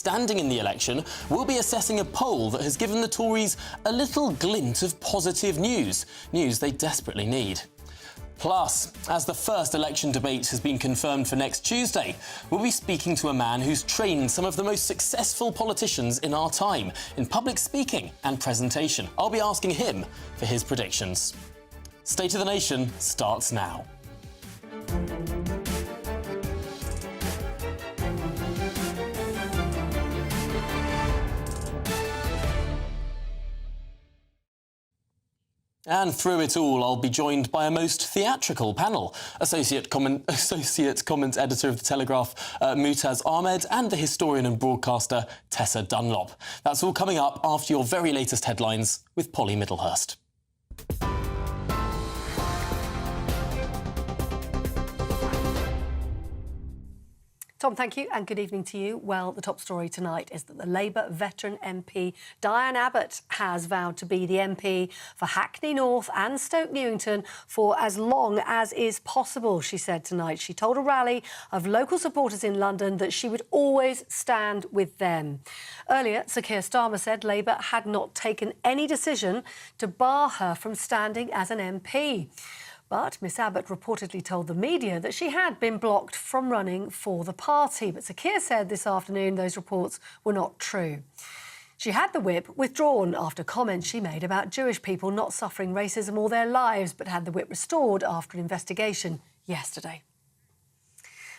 Standing in the election, we'll be assessing a poll that has given the Tories a little glint of positive news they desperately need. Plus, as the first election debate has been confirmed for next Tuesday, we'll be speaking to a man who's trained some of the most successful politicians in our time in public speaking and presentation. I'll be asking him for his predictions. State of the Nation starts now. And through it all, I'll be joined by a most theatrical panel. Associate comment editor of The Telegraph, Mutaz Ahmed, and the historian and broadcaster, Tessa Dunlop. That's all coming up after your very latest headlines with Polly Middlehurst. Tom, thank you, and good evening to you. Well, the top story tonight is that the Labour veteran MP Diane Abbott has vowed to be the MP for Hackney North and Stoke Newington for as long as is possible, she said tonight. She told a rally of local supporters in London that she would always stand with them. Earlier, Sir Keir Starmer said Labour had not taken any decision to bar her from standing as an MP. But Miss Abbott reportedly told the media that she had been blocked from running for the party. But Sir Keir said this afternoon those reports were not true. She had the whip withdrawn after comments she made about Jewish people not suffering racism all their lives, but had the whip restored after an investigation yesterday.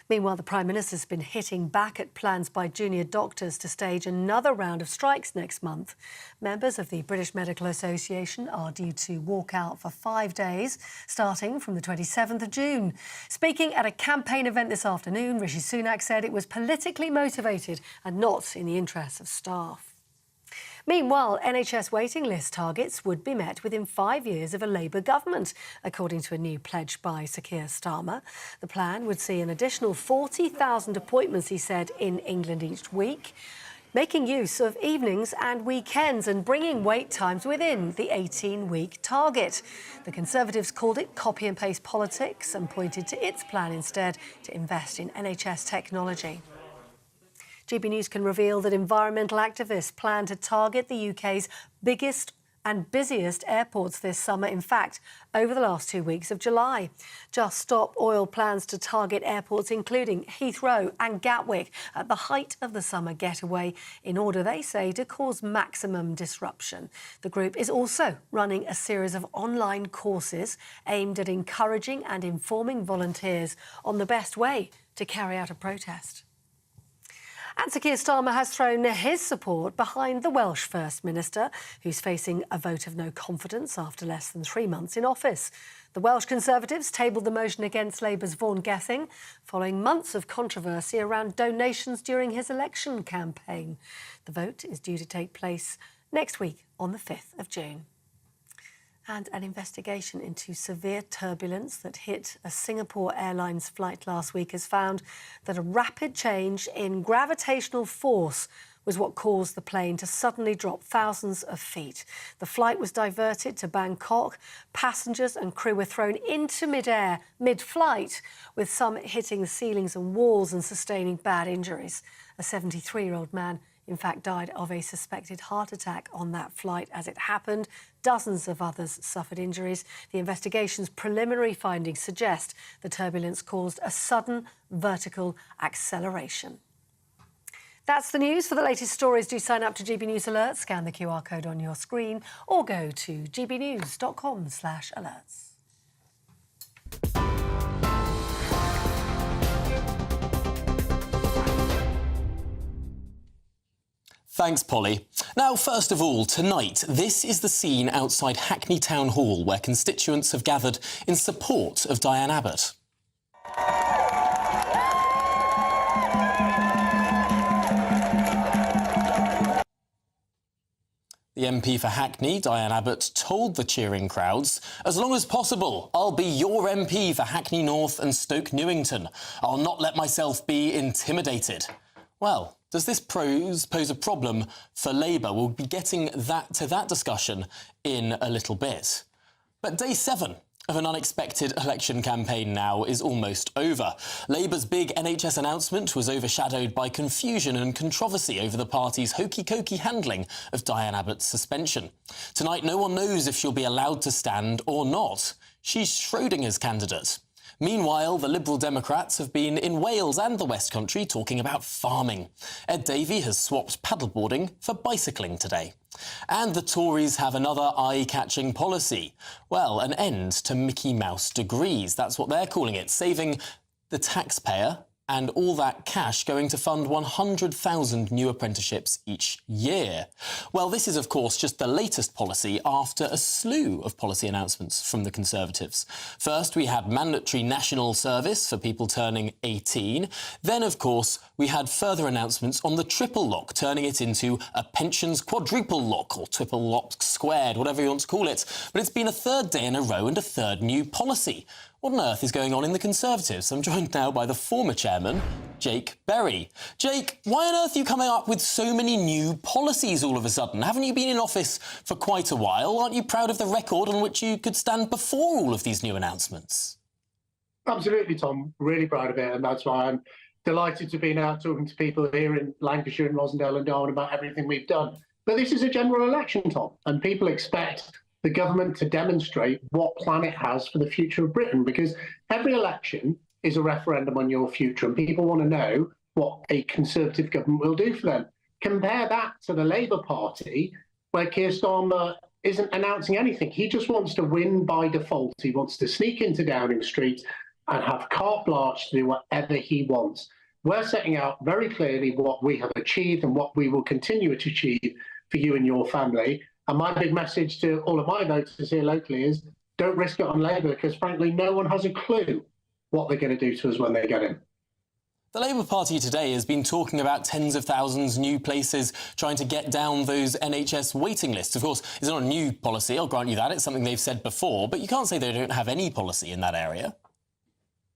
Meanwhile, the Prime Minister's been hitting back at plans by junior doctors to stage another round of strikes next month. Members of the British Medical Association are due to walk out for 5 days, starting from the 27th of June. Speaking at a campaign event this afternoon, Rishi Sunak said it was politically motivated and not in the interests of staff. Meanwhile, NHS waiting list targets would be met within 5 years of a Labour government, according to a new pledge by Sir Keir Starmer. The plan would see an additional 40,000 appointments, he said, in England each week, making use of evenings and weekends and bringing wait times within the 18-week target. The Conservatives called it copy and paste politics and pointed to its plan instead to invest in NHS technology. GB News can reveal that environmental activists plan to target the UK's biggest and busiest airports this summer. In fact, over the last 2 weeks of July. Just Stop Oil plans to target airports including Heathrow and Gatwick at the height of the summer getaway in order, they say, to cause maximum disruption. The group is also running a series of online courses aimed at encouraging and informing volunteers on the best way to carry out a protest. And Sir Keir Starmer has thrown his support behind the Welsh First Minister, who's facing a vote of no confidence after less than 3 months in office. The Welsh Conservatives tabled the motion against Labour's Vaughan Gething following months of controversy around donations during his election campaign. The vote is due to take place next week on the 5th of June. And an investigation into severe turbulence that hit a Singapore Airlines flight last week has found that a rapid change in gravitational force was what caused the plane to suddenly drop thousands of feet. The flight was diverted to Bangkok. Passengers and crew were thrown into mid-air, mid-flight, with some hitting the ceilings and walls and sustaining bad injuries. A 73-year-old man in fact died of a suspected heart attack on that flight as it happened. Dozens of others suffered injuries. The investigation's preliminary findings suggest the turbulence caused a sudden vertical acceleration. That's the news. For the latest stories, do sign up to GB News Alerts, scan the QR code on your screen or go to gbnews.com/alerts. Thanks, Polly. Now, first of all, tonight, this is the scene outside Hackney Town Hall where constituents have gathered in support of Diane Abbott. The MP for Hackney, Diane Abbott, told the cheering crowds, "As long as possible, I'll be your MP for Hackney North and Stoke Newington. I'll not let myself be intimidated." Well, does this pose a problem for Labour? We'll be getting to that discussion in a little bit. But day 7 Of an unexpected election campaign now is almost over. Labour's big NHS announcement was overshadowed by confusion and controversy over the party's hokey-cokey handling of Diane Abbott's suspension. Tonight, no one knows if she'll be allowed to stand or not. She's Schrodinger's candidate. Meanwhile, the Liberal Democrats have been in Wales and the West Country talking about farming. Ed Davey has swapped paddleboarding for bicycling today. And the Tories have another eye-catching policy. Well, an end to Mickey Mouse degrees. That's what they're calling it, saving the taxpayer and all that cash going to fund 100,000 new apprenticeships each year. Well, this is, of course, just the latest policy after a slew of policy announcements from the Conservatives. First, we had mandatory national service for people turning 18. Then, of course, we had further announcements on the triple lock, turning it into a pensions quadruple lock, or triple lock squared, whatever you want to call it. But it's been a third day in a row and a third new policy. What on earth is going on in the Conservatives? I'm joined now by the former chairman, Jake Berry. Jake, why on earth are you coming up with so many new policies all of a sudden? Haven't you been in office for quite a while? Aren't you proud of the record on which you could stand before all of these new announcements? Absolutely, Tom. Really proud of it, and that's why I'm delighted to be now talking to people here in Lancashire and Rosendale and Darwen about everything we've done. But this is a general election, Tom, and people expect the government to demonstrate what plan it has for the future of Britain, because every election is a referendum on your future, and people want to know what a Conservative government will do for them. Compare that to the Labour Party, where Keir Starmer isn't announcing anything. He just wants to win by default. He wants to sneak into Downing Street and have carte blanche to do whatever he wants. We're setting out very clearly what we have achieved and what we will continue to achieve for you and your family. And my big message to all of my voters here locally is don't risk it on Labour, because frankly, no one has a clue what they're going to do to us when they get in. The Labour Party today has been talking about tens of thousands new places, trying to get down those NHS waiting lists. Of course, it's not a new policy, I'll grant you that. It's something they've said before, but you can't say they don't have any policy in that area.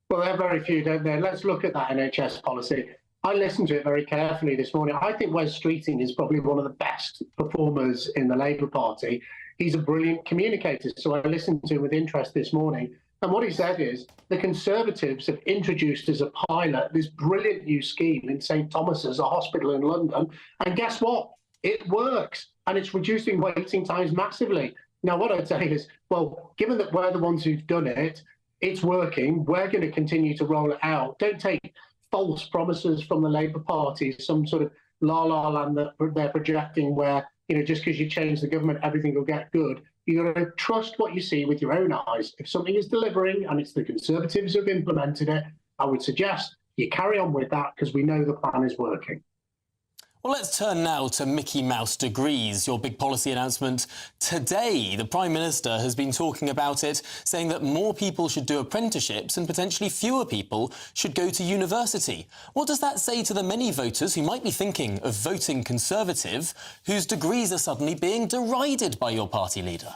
Well, there are very few, don't there? Let's look at that NHS policy. I listened to it very carefully this morning. I think Wes Streeting is probably one of the best performers in the Labour Party. He's a brilliant communicator, so I listened to him with interest this morning. And what he said is the Conservatives have introduced as a pilot this brilliant new scheme in St Thomas's, a hospital in London. And guess what? It works, and it's reducing waiting times massively. Now, what I'd say is, well, given that we're the ones who've done it, it's working, we're going to continue to roll it out. Don't take false promises from the Labour Party, some sort of la-la land that they're projecting where, you know, just because you change the government, everything will get good. You've got to trust what you see with your own eyes. If something is delivering and it's the Conservatives who've implemented it, I would suggest you carry on with that, because we know the plan is working. Well, let's turn now to Mickey Mouse degrees, your big policy announcement today. The Prime Minister has been talking about it, saying that more people should do apprenticeships and potentially fewer people should go to university. What does that say to the many voters who might be thinking of voting Conservative, whose degrees are suddenly being derided by your party leader?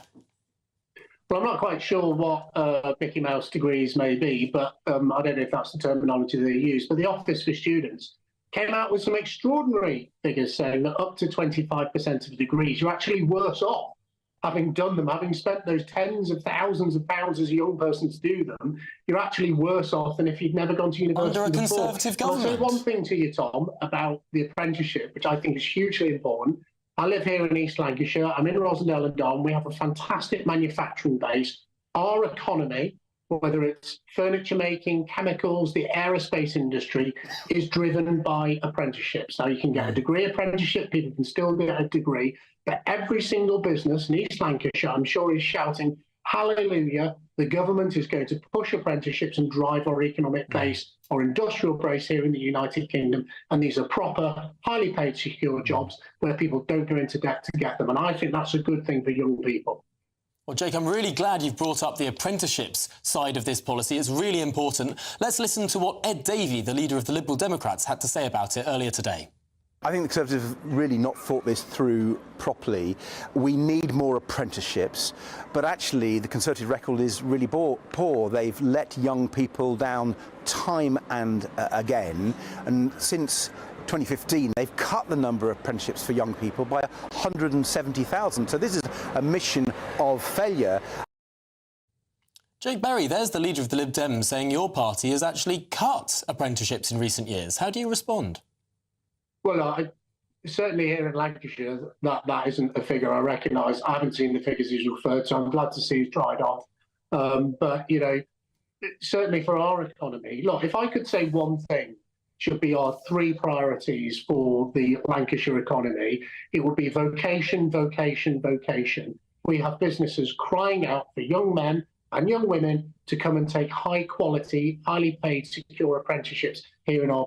Well, I'm not quite sure what Mickey Mouse degrees may be, but I don't know if that's the terminology they use. But the Office for Students came out with some extraordinary figures saying that up to 25% of the degrees, you're actually worse off having done them, having spent those tens of thousands of pounds as a young person to do them. You're actually worse off than if you'd never gone to university under a before. Conservative government. I'll say one thing to you, Tom, about the apprenticeship, which I think is hugely important. I live here in East Lancashire. I'm in Rosendale and Darwen. We have a fantastic manufacturing base. Our economy, whether it's furniture making, chemicals, the aerospace industry, is driven by apprenticeships. Now, you can get a degree apprenticeship, people can still get a degree, but every single business in East Lancashire, I'm sure, is shouting, hallelujah, the government is going to push apprenticeships and drive our economic base, our industrial base here in the United Kingdom. And these are proper, highly paid, secure jobs where people don't go into debt to get them. And I think that's a good thing for young people. Well, Jake, I'm really glad you've brought up the apprenticeships side of this policy. It's really important. Let's listen to what Ed Davey, the leader of the Liberal Democrats, had to say about it earlier today. I think the Conservatives have really not thought this through properly. We need more apprenticeships, but actually the Conservative record is really poor. They've let young people down time and again, and since 2015, they've cut the number of apprenticeships for young people by 170,000. So this is a mission of failure. Jake Berry, there's the leader of the Lib Dems saying your party has actually cut apprenticeships in recent years. How do you respond? Well, certainly here in Lancashire, that isn't a figure I recognise. I haven't seen the figures he's referred to. I'm glad to see he's dried off. But, you know, certainly for our economy, look, if I could say one thing should be our three priorities for the Lancashire economy, it would be vocation, vocation, vocation. We have businesses crying out for young men and young women to come and take high quality, highly paid, secure apprenticeships here in our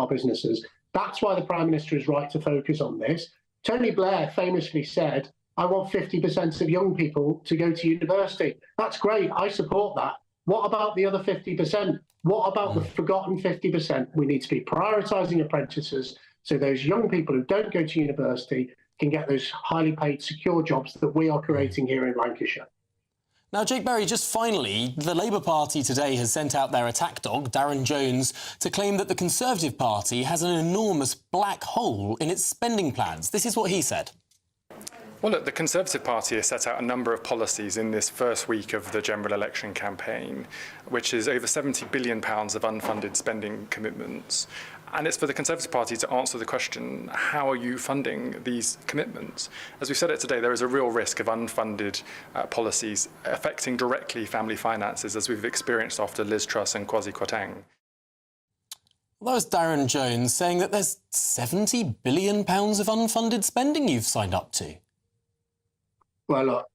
businesses. That's why the Prime Minister is right to focus on this. Tony Blair famously said, I want 50% of young people to go to university. That's great. I support that. What about the other 50%? What about the forgotten 50%? We need to be prioritising apprentices so those young people who don't go to university can get those highly paid, secure jobs that we are creating here in Lancashire. Now, Jake Berry, just finally, the Labour Party today has sent out their attack dog, Darren Jones, to claim that the Conservative Party has an enormous black hole in its spending plans. This is what he said. Well, look, the Conservative Party has set out a number of policies in this first week of the general election campaign, which is over £70 billion of unfunded spending commitments. And it's for the Conservative Party to answer the question, how are you funding these commitments? As we've said it today, there is a real risk of unfunded policies affecting directly family finances, as we've experienced after Liz Truss and Kwasi Kwarteng. Well, that was Darren Jones saying that there's £70 billion of unfunded spending you've signed up to. Well, look,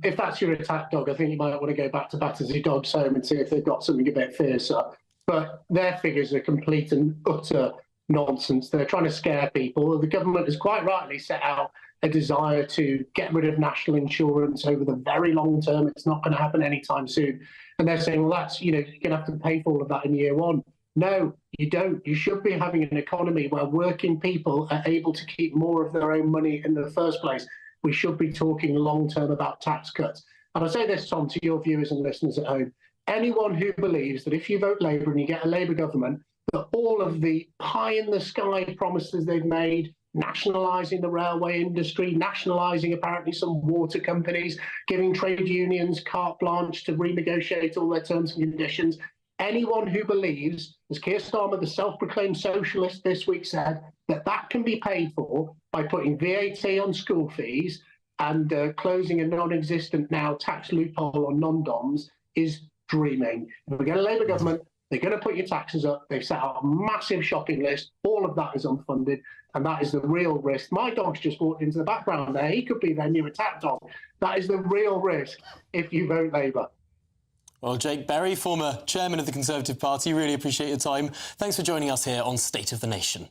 if that's your attack dog, I think you might want to go back to Battersea Dogs Home and see if they've got something a bit fiercer. But their figures are complete and utter nonsense. They're trying to scare people. The government has quite rightly set out a desire to get rid of national insurance over the very long term. It's not going to happen anytime soon. And they're saying, well, that's, you know, you're going to have to pay for all of that in year one. No, you don't. You should be having an economy where working people are able to keep more of their own money in the first place. We should be talking long term about tax cuts. And I say this, Tom, to your viewers and listeners at home. Anyone who believes that if you vote Labour and you get a Labour government, that all of the pie-in-the-sky promises they've made, nationalising the railway industry, nationalising apparently some water companies, giving trade unions carte blanche to renegotiate all their terms and conditions, anyone who believes, as Keir Starmer, the self-proclaimed socialist this week said, that that can be paid for by putting VAT on school fees and closing a non-existent now tax loophole on non-doms is dreaming. If we get a Labour government, they're going to put your taxes up. They've set out a massive shopping list. All of that is unfunded, and that is the real risk. My dog's just walked into the background there. He could be their new attack dog. That is the real risk if you vote Labour. Well, Jake Berry, former chairman of the Conservative Party, really appreciate your time. Thanks for joining us here on State of the Nation.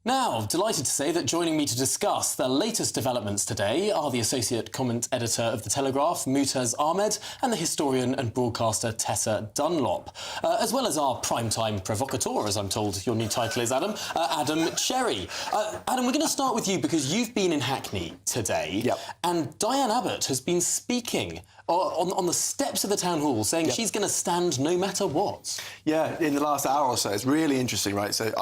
Now, delighted to say that joining me to discuss the latest developments today are the Associate Comment Editor of The Telegraph, Mutaz Ahmed, and the historian and broadcaster Tessa Dunlop, as well as our primetime provocateur, as I'm told your new title is, Adam, Adam Cherry. Adam, we're going to start with you because you've been in Hackney today, and Diane Abbott has been speaking on the steps of the town hall, saying she's going to stand no matter what. Yeah, in the last hour or so. It's really interesting, right? So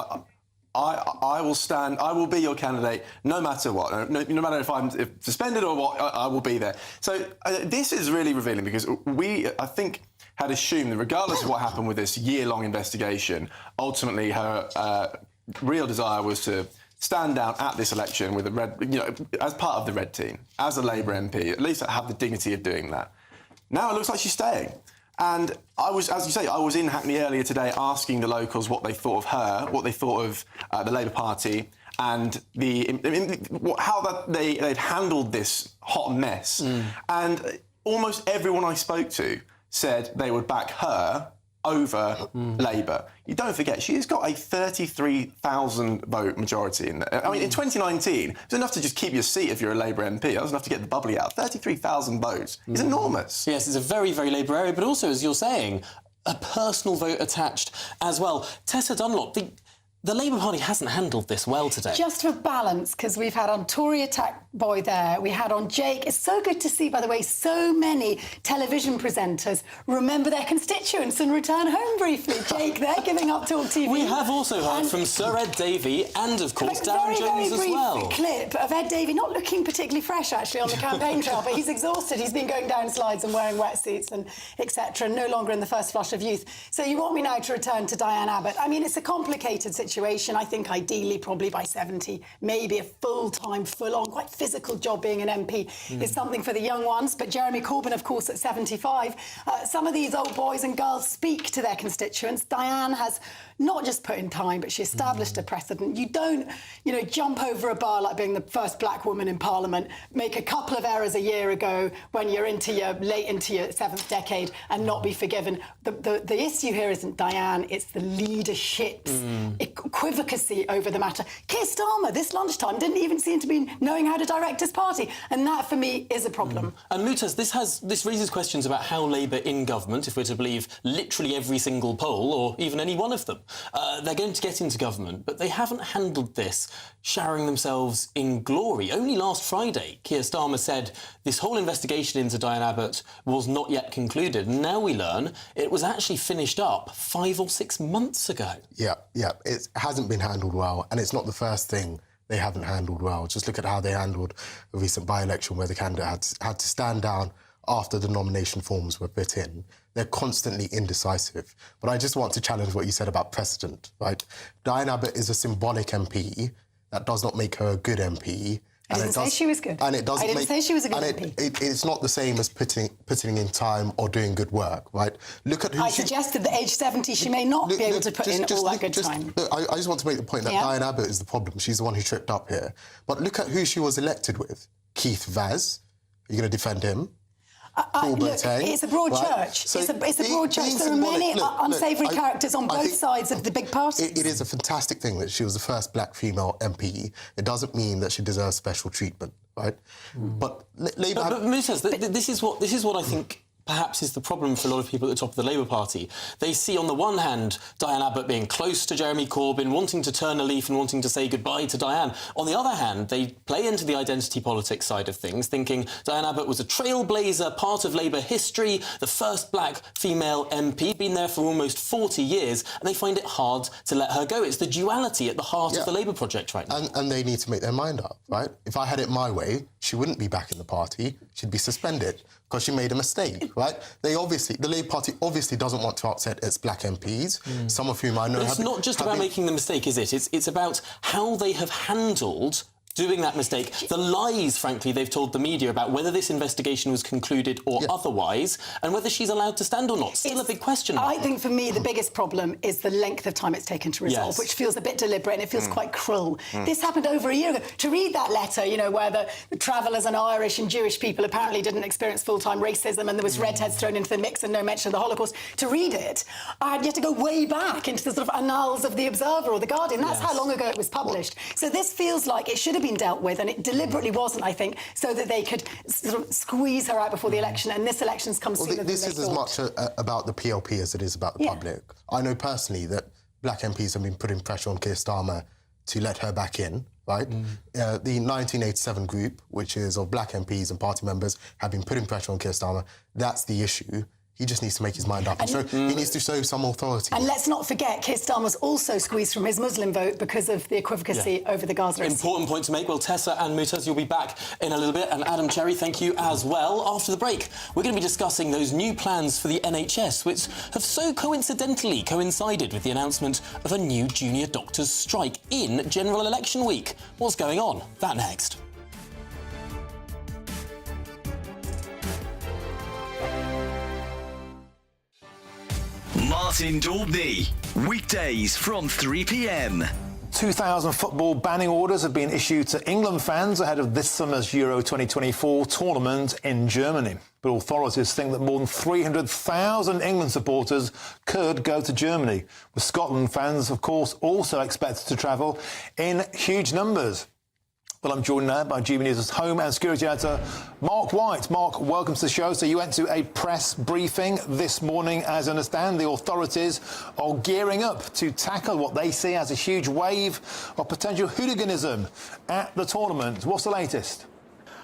I will stand, I will be your candidate no matter what. No matter if I'm suspended or what, I will be there. So this is really revealing because we, I think, had assumed that regardless of what happened with this year-long investigation, ultimately her real desire was to stand down at this election with a red, you know, as part of the red team, as a Labour MP, at least have the dignity of doing that. Now it looks like she's staying. And I was, as you say, I was in Hackney earlier today asking the locals what they thought of her, what they thought of the Labour Party, and how they'd handled this hot mess. And almost everyone I spoke to said they would back her over Labour. You don't forget, she's got a 33,000 vote majority in there. I mean, in 2019, it's enough to just keep your seat if you're a Labour MP. That was enough to get the bubbly out. 33,000 votes is enormous. Yes, it's a very, very Labour area, but also, as you're saying, a personal vote attached as well. Tessa Dunlop, The Labour Party hasn't handled this well today. Just for balance, because we've had on Tory attack boy there, we had on Jake. It's so good to see, by the way, so many television presenters remember their constituents and return home briefly. Jake, they're giving up Talk TV. We have also heard from Sir Ed Davey and, of course, Darren Jones as well. Very brief clip of Ed Davey, not looking particularly fresh, actually, on the campaign trail, but he's exhausted. He's been going down slides and wearing wetsuits and etc., no longer in the first flush of youth. So you want me now to return to Diane Abbott. I mean, it's a complicated situation. I think ideally, probably by 70, maybe a full-time, full-on, quite physical job being an MP is something for the young ones. But Jeremy Corbyn, of course, at 75. Some of these old boys and girls speak to their constituents. Diane has not just put in time, but she established a precedent. You don't, jump over a bar like being the first black woman in Parliament, make a couple of errors a year ago when you're late into your 7th decade and not be forgiven. The issue here isn't Diane, it's the leadership's equivocacy over the matter. Keir Starmer, this lunchtime, didn't even seem to be knowing how to direct his party, and that, for me, is a problem. And Mutaz, this raises questions about how Labour in government, if we're to believe literally every single poll, or even any one of them, they're going to get into government, but they haven't handled this showering themselves in glory. Only last Friday, Keir Starmer said this whole investigation into Diane Abbott was not yet concluded, and now we learn it was actually finished up 5 or 6 months ago. Yeah, it hasn't been handled well, and it's not the first thing they haven't handled well. Just look at how they handled a recent by-election where the candidate had to stand down after the nomination forms were put in. They're constantly indecisive. But I just want to challenge what you said about precedent, right? Diane Abbott is a symbolic MP. That does not make her a good MP. I didn't say she was good. And it doesn't I didn't say she was a good MP. It's not the same as putting in time or doing good work, right? Look at who I suggested that age 70 she may not be able to put in all that good time. Look, I just want to make the point that Diane Abbott is the problem. She's the one who tripped up here. But look at who she was elected with. Keith Vaz. Are you going to defend him? Look, it's a broad church. So it's a broad church. There are many unsavoury characters on both sides of the big party. It is a fantastic thing that she was the first black female MP. It doesn't mean that she deserves special treatment, right? But Labour... But Mutaz, this is what I think perhaps is the problem for a lot of people at the top of the Labour Party. They see, on the one hand, Diane Abbott being close to Jeremy Corbyn, wanting to turn a leaf and wanting to say goodbye to Diane. On the other hand, they play into the identity politics side of things, thinking Diane Abbott was a trailblazer, part of Labour history, the first black female MP, been there for almost 40 years, and they find it hard to let her go. It's the duality at the heart of the Labour project right now. And they need to make their mind up, right? If I had it my way, she wouldn't be back in the party. She'd be suspended because she made a mistake, right? The Labour Party obviously doesn't want to upset its black MPs, some of whom I know... But it's not just about making the mistake, is it? It's about how they have handled doing that mistake, the lies, frankly, they've told the media about whether this investigation was concluded or otherwise, and whether she's allowed to stand or not. Still a big question mark. I think, for me, the biggest problem is the length of time it's taken to resolve, which feels a bit deliberate and it feels quite cruel. This happened over a year ago. To read that letter, where the travellers and Irish and Jewish people apparently didn't experience full-time racism and there was redheads thrown into the mix and no mention of the Holocaust, to read it, I had to go way back into the sort of annals of The Observer or The Guardian. That's how long ago it was published. So this feels like it should have been dealt with, and it deliberately wasn't, I think, so that they could sort of squeeze her out before the election, and this election's come sooner than they thought. This is as much about the PLP as it is about the public. I know personally that black MPs have been putting pressure on Keir Starmer to let her back in, right? The 1987 group, which is of black MPs and party members, have been putting pressure on Keir Starmer. That's the issue. He just needs to make his mind up. He needs to show some authority. And let's not forget, Keir Starmer's also squeezed from his Muslim vote because of the equivocacy over the Gaza issue. Important point to make. Well, Tessa and Mutaz, you'll be back in a little bit. And Adam Cherry, thank you as well. After the break, we're going to be discussing those new plans for the NHS, which have so coincidentally coincided with the announcement of a new junior doctors' strike in general election week. What's going on? That next. Martin Daubney, weekdays from 3 p.m. 2,000 football banning orders have been issued to England fans ahead of this summer's Euro 2024 tournament in Germany. But authorities think that more than 300,000 England supporters could go to Germany, with Scotland fans, of course, also expected to travel in huge numbers. Well, I'm joined now by GBNews' Home and Security Editor, Mark White. Mark, welcome to the show. So you went to a press briefing this morning. As I understand, the authorities are gearing up to tackle what they see as a huge wave of potential hooliganism at the tournament. What's the latest?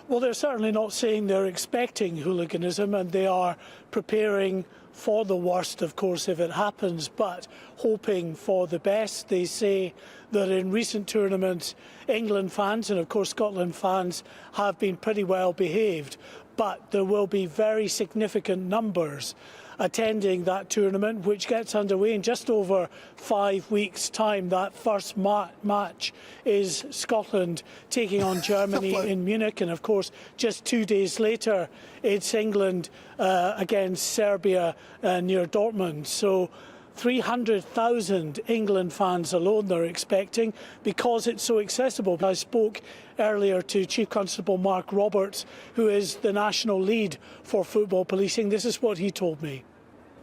Well, they're certainly not saying they're expecting hooliganism, and they are preparing for the worst, of course, if it happens, but hoping for the best. They say that in recent tournaments, England fans and, of course, Scotland fans have been pretty well behaved, but there will be very significant numbers attending that tournament, which gets underway in just over 5 weeks' time. That first match is Scotland taking on Germany in Munich, and of course just 2 days later it's England against Serbia near Dortmund. So 300,000 England fans alone they're expecting, because it's so accessible. I spoke earlier to Chief Constable Mark Roberts, who is the national lead for football policing. This is what he told me.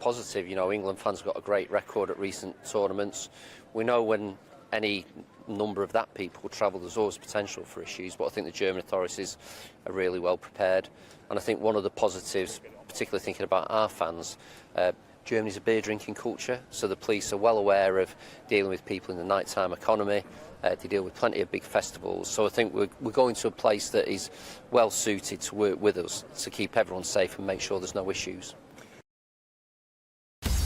Positive, you know, England fans got a great record at recent tournaments. We know when any number of that people travel, there's always potential for issues, but I think the German authorities are really well prepared. And I think one of the positives, particularly thinking about our fans, Germany's a beer drinking culture, so the police are well aware of dealing with people in the nighttime economy. They deal with plenty of big festivals, so I think we're going to a place that is well suited to work with us to keep everyone safe and make sure there's no issues.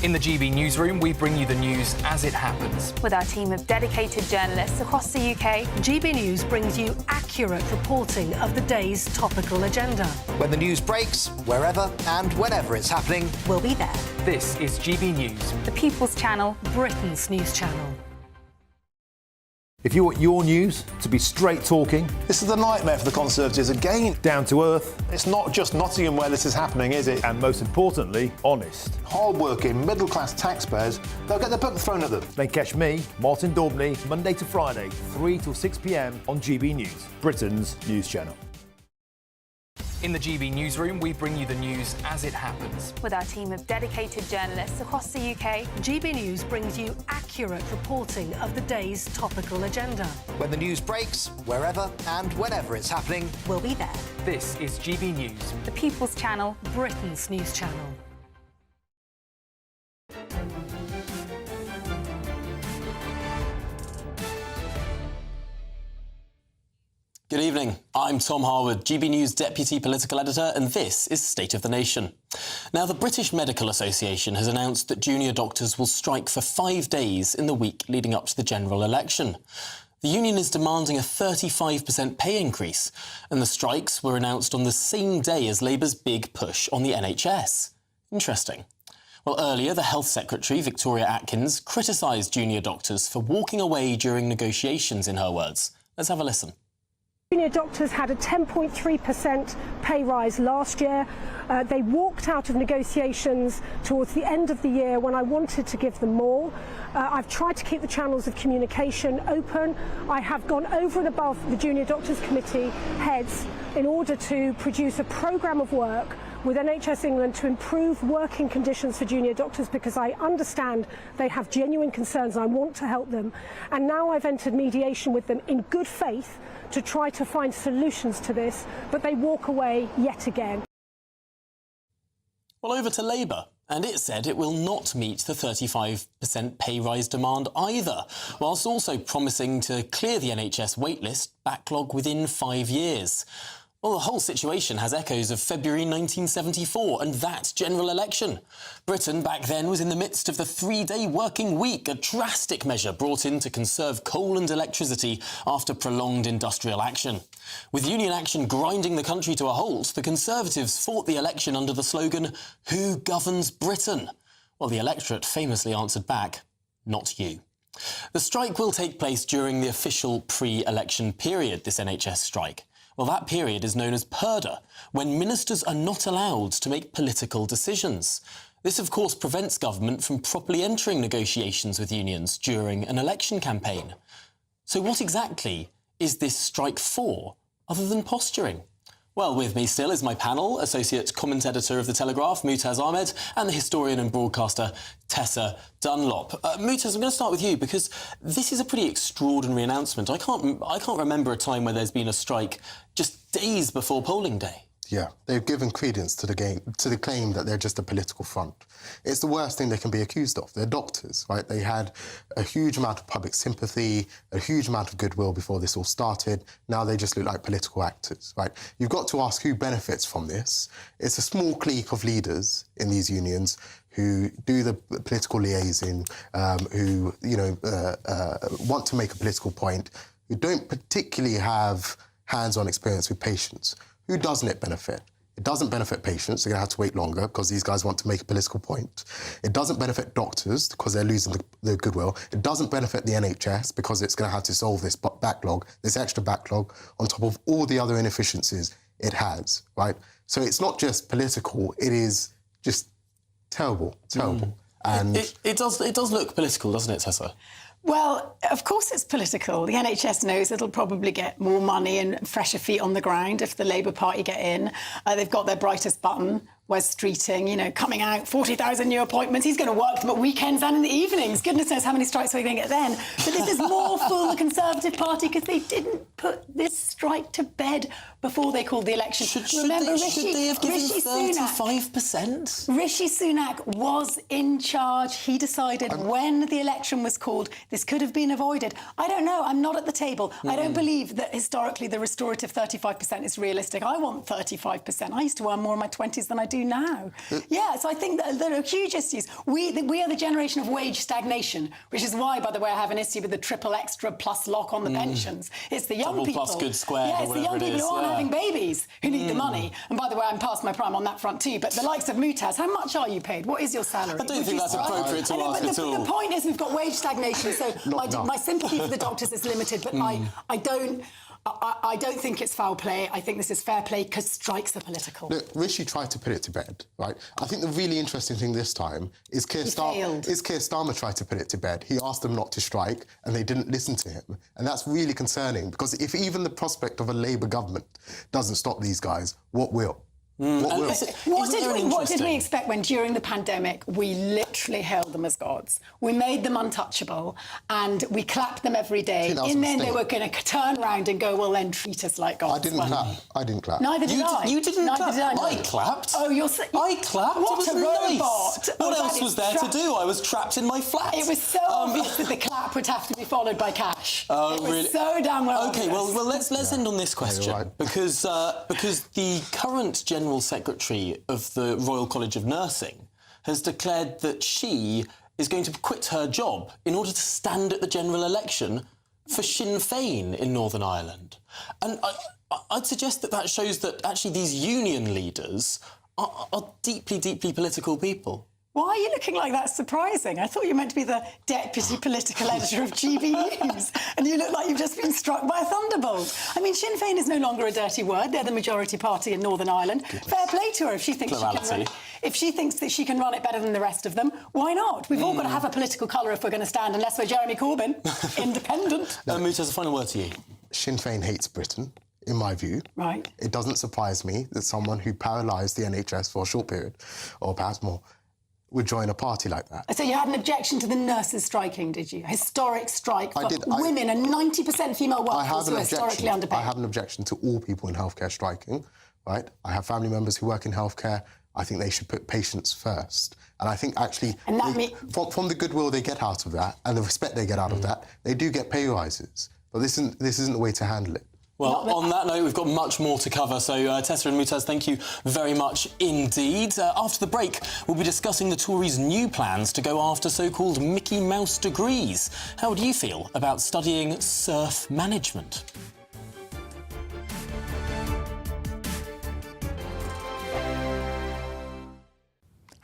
In the GB newsroom, we bring you the news as it happens. With our team of dedicated journalists across the UK, GB News brings you accurate reporting of the day's topical agenda. When the news breaks, wherever and whenever it's happening, we'll be there. This is GB News, the People's Channel, Britain's news channel. If you want your news to be straight talking, this is a nightmare for the Conservatives. Again, down to earth. It's not just Nottingham where this is happening, is it? And most importantly, honest. Hard-working, middle-class taxpayers, they'll get their book thrown at them. They catch me, Martin Daubney, Monday to Friday, 3 till 6 p.m. on GB News, Britain's news channel. In the GB newsroom, we bring you the news as it happens. With our team of dedicated journalists across the UK, GB News brings you accurate reporting of the day's topical agenda. When the news breaks, wherever and whenever it's happening, we'll be there. This is GB News, the People's Channel, Britain's news channel. Good evening, I'm Tom Harwood, GB News Deputy Political Editor, and this is State of the Nation. Now, the British Medical Association has announced that junior doctors will strike for 5 days in the week leading up to the general election. The union is demanding a 35% pay increase, and the strikes were announced on the same day as Labour's big push on the NHS. Interesting. Well, earlier, the Health Secretary, Victoria Atkins, criticised junior doctors for walking away during negotiations, in her words. Let's have a listen. Junior doctors had a 10.3% pay rise last year. They walked out of negotiations towards the end of the year when I wanted to give them more. I've tried to keep the channels of communication open. I have gone over and above the Junior Doctors Committee heads in order to produce a programme of work with NHS England to improve working conditions for junior doctors, because I understand they have genuine concerns and I want to help them. And now I've entered mediation with them in good faith to try to find solutions to this, but they walk away yet again. Well, over to Labour, and it said it will not meet the 35% pay rise demand either, whilst also promising to clear the NHS waitlist backlog within 5 years. Well, the whole situation has echoes of February 1974 and that general election. Britain back then was in the midst of the 3-day working week, a drastic measure brought in to conserve coal and electricity after prolonged industrial action. With union action grinding the country to a halt, the Conservatives fought the election under the slogan, "Who governs Britain?" Well, the electorate famously answered back, "Not you." The strike will take place during the official pre-election period, this NHS strike. Well, that period is known as purdah, when ministers are not allowed to make political decisions. This, of course, prevents government from properly entering negotiations with unions during an election campaign. So what exactly is this strike for, other than posturing? Well, with me still is my panel, Associate Comment Editor of The Telegraph, Mutaz Ahmed, and the historian and broadcaster, Tessa Dunlop. Mutaz, I'm going to start with you, because this is a pretty extraordinary announcement. I can't remember a time where there's been a strike just days before polling day. Yeah, they've given credence to the claim that they're just a political front. It's the worst thing they can be accused of. They're doctors, right? They had a huge amount of public sympathy, a huge amount of goodwill before this all started. Now they just look like political actors, right? You've got to ask who benefits from this. It's a small clique of leaders in these unions who do the political liaising, who want to make a political point, who don't particularly have hands-on experience with patients. Who doesn't it benefit? It doesn't benefit patients. They're going to have to wait longer because these guys want to make a political point. It doesn't benefit doctors because they're losing the goodwill. It doesn't benefit the NHS because it's going to have to solve this backlog, this extra backlog, on top of all the other inefficiencies it has, right? So it's not just political, it is just terrible. And it does look political, doesn't it, Tessa? Well, of course it's political. The NHS knows it'll probably get more money and fresher feet on the ground if the Labour Party get in. They've got their brightest button, Wes Streeting, coming out, 40,000 new appointments. He's going to work them at weekends and in the evenings. Goodness knows how many strikes we're going to get then. But this is more for the Conservative Party because they didn't put this strike to bed before they called the election. Should they have given 35%? Rishi Sunak was in charge. He decided when the election was called, this could have been avoided. I don't know. I'm not at the table. I don't believe that historically the restorative 35% is realistic. I want 35%. I used to earn more in my 20s than I do now. Yeah, so I think that there are huge issues. We are the generation of wage stagnation, which is why, by the way, I have an issue with the triple extra plus lock on the pensions. It's the young people. Plus good squared. Yeah, it's the young people who aren't having babies who need the money. And by the way, I'm past my prime on that front too. But the likes of Mutaz, how much are you paid? What is your salary? I don't think that's appropriate to ask at all. The point is we've got wage stagnation, so my sympathy for the doctors is limited, but I don't think it's foul play. I think this is fair play because strikes are political. Look, Rishi tried to put it to bed, right? I think the really interesting thing this time is Keir Starmer tried to put it to bed. He asked them not to strike and they didn't listen to him. And that's really concerning because if even the prospect of a Labour government doesn't stop these guys, what will? What did we expect when, during the pandemic, we literally hailed them as gods? We made them untouchable and we clapped them every day. And then they were going to turn around and go, well, then treat us like gods. I didn't clap. Neither did I. You didn't clap? Did I. I clapped. Oh, I clapped. What it was a robot. Nice. What else was there to do? I was trapped in my flat. It was so obvious that the clap would have to be followed by cash. Oh, it was really? so damn well OK, obvious. well, let's end on this question. Right. Because the current General Secretary of the Royal College of Nursing has declared that she is going to quit her job in order to stand at the general election for Sinn Féin in Northern Ireland. And I'd suggest that shows that actually these union leaders are deeply, deeply political people. Why are you looking like that surprising? I thought you were meant to be the deputy political editor of GBNews, and you look like you've just been struck by a thunderbolt. I mean, Sinn Féin is no longer a dirty word. They're the majority party in Northern Ireland. Fair play to her if she thinks she that she can run it better than the rest of them. Why not? We've all got to have a political colour if we're going to stand, unless we're Jeremy Corbyn, independent. Mutaz, a final word to you. Sinn Féin hates Britain. In my view, right. It doesn't surprise me that someone who paralysed the NHS for a short period, or perhaps more, would join a party like that. So you had an objection to the nurses striking, did you? Historic strike for women and 90% female workforce who are historically underpaid. I have an objection to all people in healthcare striking, right? I have family members who work in healthcare. I think they should put patients first. And I think actually, from the goodwill they get out of that and the respect they get out of that, they do get pay rises. But this isn't the way to handle it. Well, on that note, we've got much more to cover. So, Tessa and Mutaz, thank you very much indeed. After the break, we'll be discussing the Tories' new plans to go after so-called Mickey Mouse degrees. How do you feel about studying surf management?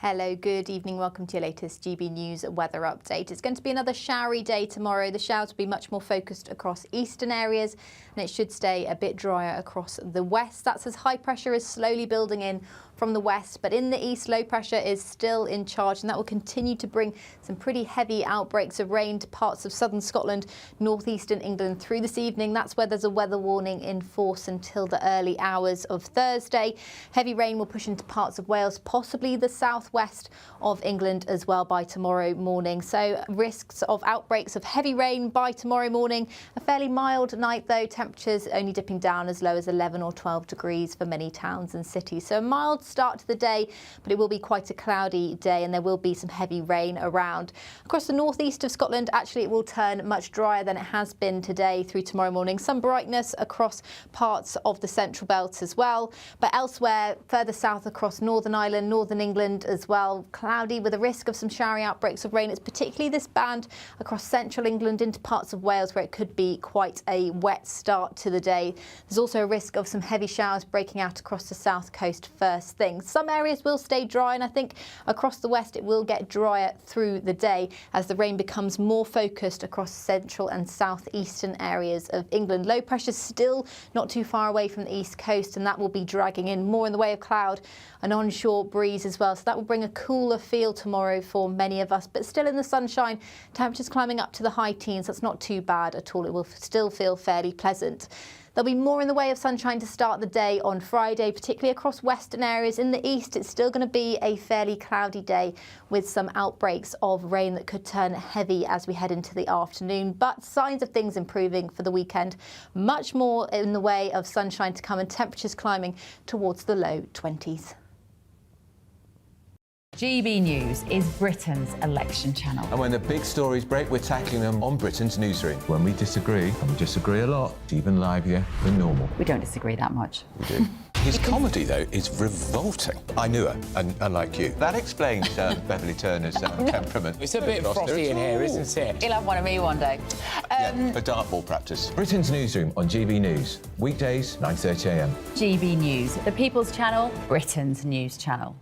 Hello, good evening. Welcome to your latest GB News weather update. It's going to be another showery day tomorrow. The showers will be much more focused across eastern areas, and it should stay a bit drier across the west. That's as high pressure is slowly building in from the west, but in the east, low pressure is still in charge, and that will continue to bring some pretty heavy outbreaks of rain to parts of southern Scotland, northeastern England through this evening. That's where there's a weather warning in force until the early hours of Thursday. Heavy rain will push into parts of Wales, possibly the southwest of England as well by tomorrow morning. So risks of outbreaks of heavy rain by tomorrow morning. A fairly mild night though, temperatures only dipping down as low as 11 or 12 degrees for many towns and cities. So a mild start to the day, but it will be quite a cloudy day and there will be some heavy rain around. Across the northeast of Scotland, actually it will turn much drier than it has been today through tomorrow morning. Some brightness across parts of the central belt as well, but elsewhere further south across Northern Ireland, Northern England as well, cloudy with a risk of some showery outbreaks of rain. It's particularly this band across central England into parts of Wales where it could be quite a wet start to the day. There's also a risk of some heavy showers breaking out across the south coast first thing. Some areas will stay dry, and I think across the west it will get drier through the day as the rain becomes more focused across central and southeastern areas of England. Low pressure still not too far away from the east coast, and that will be dragging in more in the way of cloud and onshore breeze as well. So that will bring a cooler feel tomorrow for many of us, but still in the sunshine, temperatures climbing up to the high teens. That's not too bad at all. It will still feel fairly pleasant. There'll be more in the way of sunshine to start the day on Friday, particularly across western areas. In the east, it's still going to be a fairly cloudy day with some outbreaks of rain that could turn heavy as we head into the afternoon. But signs of things improving for the weekend. Much more in the way of sunshine to come and temperatures climbing towards the low 20s. GB News is Britain's election channel. And when the big stories break, we're tackling them on Britain's newsroom. When we disagree, and we disagree a lot, it's even livelier than normal. We don't disagree that much. We do. His comedy, though, is revolting. I knew her, unlike you. That explains Beverly Turner's temperament. It's a bit frosty in here, isn't it? He'll have one of me one day. For dartball practice. Britain's newsroom on GB News. Weekdays, 9:30 a.m. GB News, the People's Channel, Britain's news channel.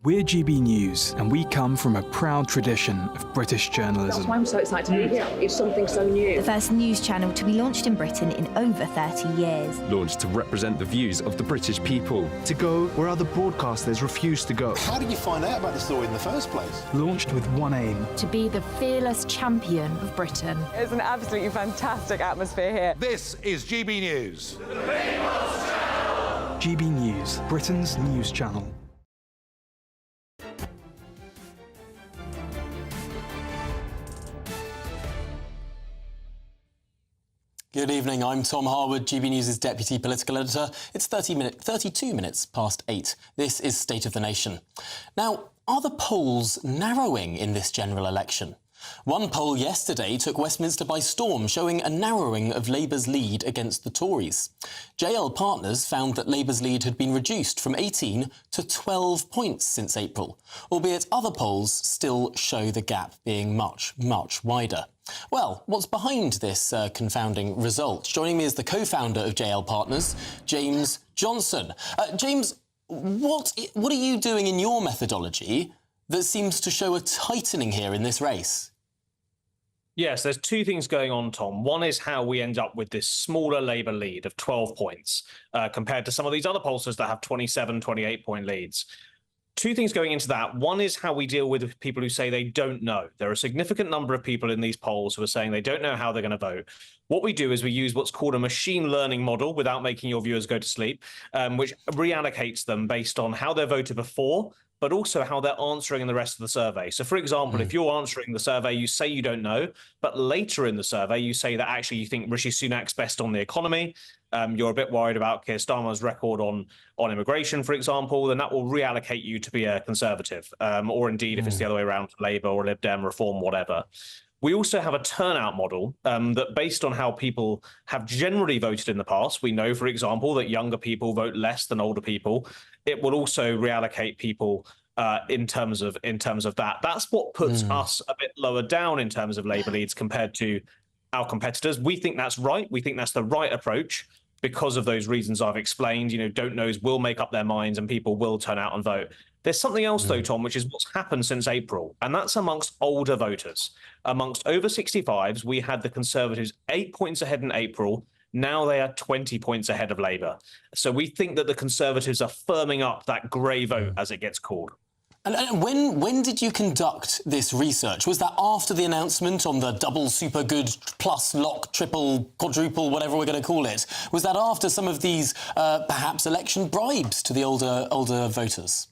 We're GB News, and we come from a proud tradition of British journalism. That's why I'm so excited to be here. It's something so new. The first news channel to be launched in Britain in over 30 years. Launched to represent the views of the British people. To go where other broadcasters refuse to go. How did you find out about the story in the first place? Launched with one aim. To be the fearless champion of Britain. It's an absolutely fantastic atmosphere here. This is GB News. The People's Channel. GB News, Britain's news channel. Good evening, I'm Tom Harwood, GB News' Deputy Political Editor. It's 32 minutes past 8. This is State of the Nation. Now, are the polls narrowing in this general election? One poll yesterday took Westminster by storm, showing a narrowing of Labour's lead against the Tories. JL Partners found that Labour's lead had been reduced from 18 to 12 points since April, albeit other polls still show the gap being much, much wider. Well, what's behind this confounding result? Joining me is the co-founder of JL Partners, James Johnson. James, what are you doing in your methodology that seems to show a tightening here in this race? Yes, there's two things going on, Tom. One is how we end up with this smaller Labour lead of 12 points compared to some of these other pollsters that have 27, 28-point leads. Two things going into that. One is how we deal with people who say they don't know. There are a significant number of people in these polls who are saying they don't know how they're going to vote. What we do is we use what's called a machine learning model, without making your viewers go to sleep, which reallocates them based on how they voted before, but also how they're answering in the rest of the survey. So, for example, if you're answering the survey, you say you don't know, but later in the survey, you say that actually you think Rishi Sunak's best on the economy, you're a bit worried about Keir Starmer's record on immigration, for example, then that will reallocate you to be a Conservative, or indeed, if it's the other way around, Labour or Lib Dem, Reform, whatever. We also have a turnout model that, based on how people have generally voted in the past, we know, for example, that younger people vote less than older people. It will also reallocate people in terms of that. That's what puts us a bit lower down in terms of Labour leads compared to our competitors. We think that's right. We think that's the right approach. because of those reasons I've explained. You know, don't knows will make up their minds and people will turn out and vote. There's something else, though, Tom, which is what's happened since April, and that's amongst older voters. Amongst over 65s, we had the Conservatives 8 points ahead in April. Now they are 20 points ahead of Labour. So we think that the Conservatives are firming up that grey vote, as it gets called. And when did you conduct this research? Was that after the announcement on the double super good plus lock triple quadruple whatever we're going to call it? Was that after some of these perhaps election bribes to the older voters?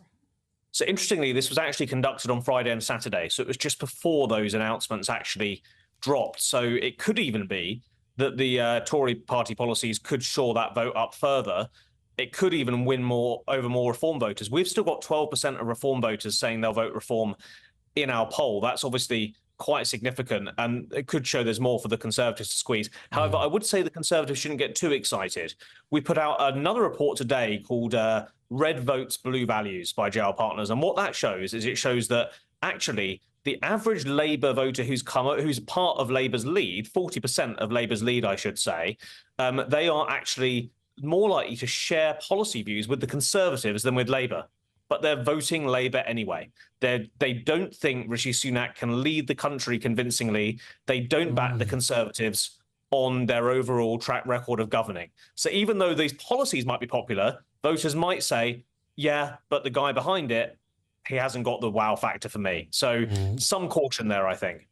So interestingly, this was actually conducted on Friday and Saturday. So it was just before those announcements actually dropped. So it could even be that the Tory party policies could shore that vote up further. It could even win over more Reform voters. We've still got 12% of Reform voters saying they'll vote Reform in our poll. That's obviously quite significant, and it could show there's more for the Conservatives to squeeze. However, I would say the Conservatives shouldn't get too excited. We put out another report today called Red Votes, Blue Values by JL Partners, and what that shows is it shows that actually the average Labour voter who's part of Labour's lead, 40% of Labour's lead, I should say, they are actually more likely to share policy views with the Conservatives than with Labour. But they're voting Labour anyway. They don't think Rishi Sunak can lead the country convincingly. They don't back the Conservatives on their overall track record of governing. So even though these policies might be popular, voters might say, yeah, but the guy behind it, he hasn't got the wow factor for me. So some caution there, I think.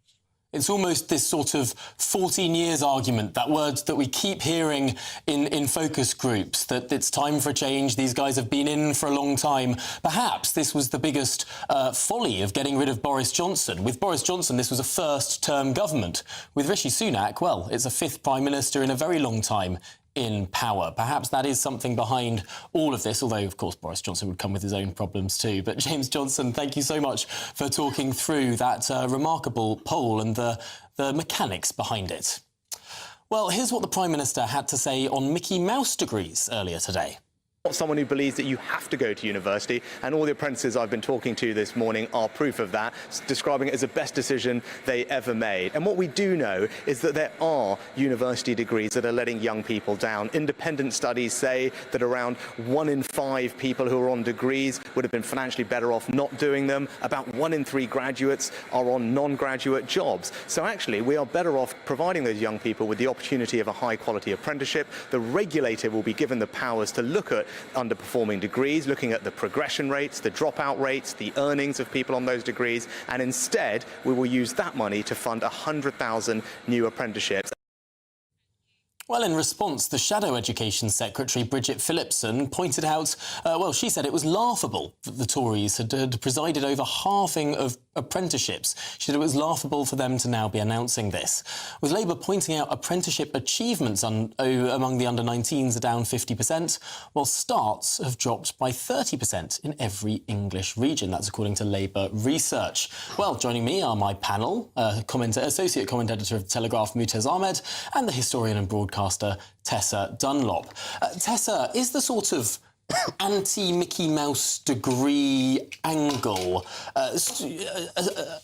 It's almost this sort of 14 years argument, that word that we keep hearing in focus groups, that it's time for a change, these guys have been in for a long time. Perhaps this was the biggest folly of getting rid of Boris Johnson. With Boris Johnson, this was a first-term government. With Rishi Sunak, well, it's a fifth Prime Minister in a very long time in power. Perhaps that is something behind all of this, although, of course, Boris Johnson would come with his own problems too. But James Johnson, thank you so much for talking through that remarkable poll and the mechanics behind it. Well, here's what the Prime Minister had to say on Mickey Mouse degrees earlier today. Someone who believes that you have to go to university, and all the apprentices I've been talking to this morning are proof of that, describing it as the best decision they ever made. And what we do know is that there are university degrees that are letting young people down. Independent studies say that around 1 in 5 people who are on degrees would have been financially better off not doing them. About 1 in 3 graduates are on non-graduate jobs. So actually, we are better off providing those young people with the opportunity of a high-quality apprenticeship. The regulator will be given the powers to look at underperforming degrees, looking at the progression rates, the dropout rates, the earnings of people on those degrees, and instead we will use that money to fund 100,000 new apprenticeships. Well, in response, the Shadow Education Secretary, Bridget Phillipson, pointed out, she said it was laughable that the Tories had presided over halving of apprenticeships. She said it was laughable for them to now be announcing this. With Labour pointing out apprenticeship achievements among the under-19s are down 50%, while starts have dropped by 30% in every English region. That's according to Labour research. Well, joining me are my panel, associate comment editor of The Telegraph, Mutez Ahmed, and the historian and broadcaster, Tessa Dunlop. Tessa, is the sort of anti-Mickey Mouse degree angle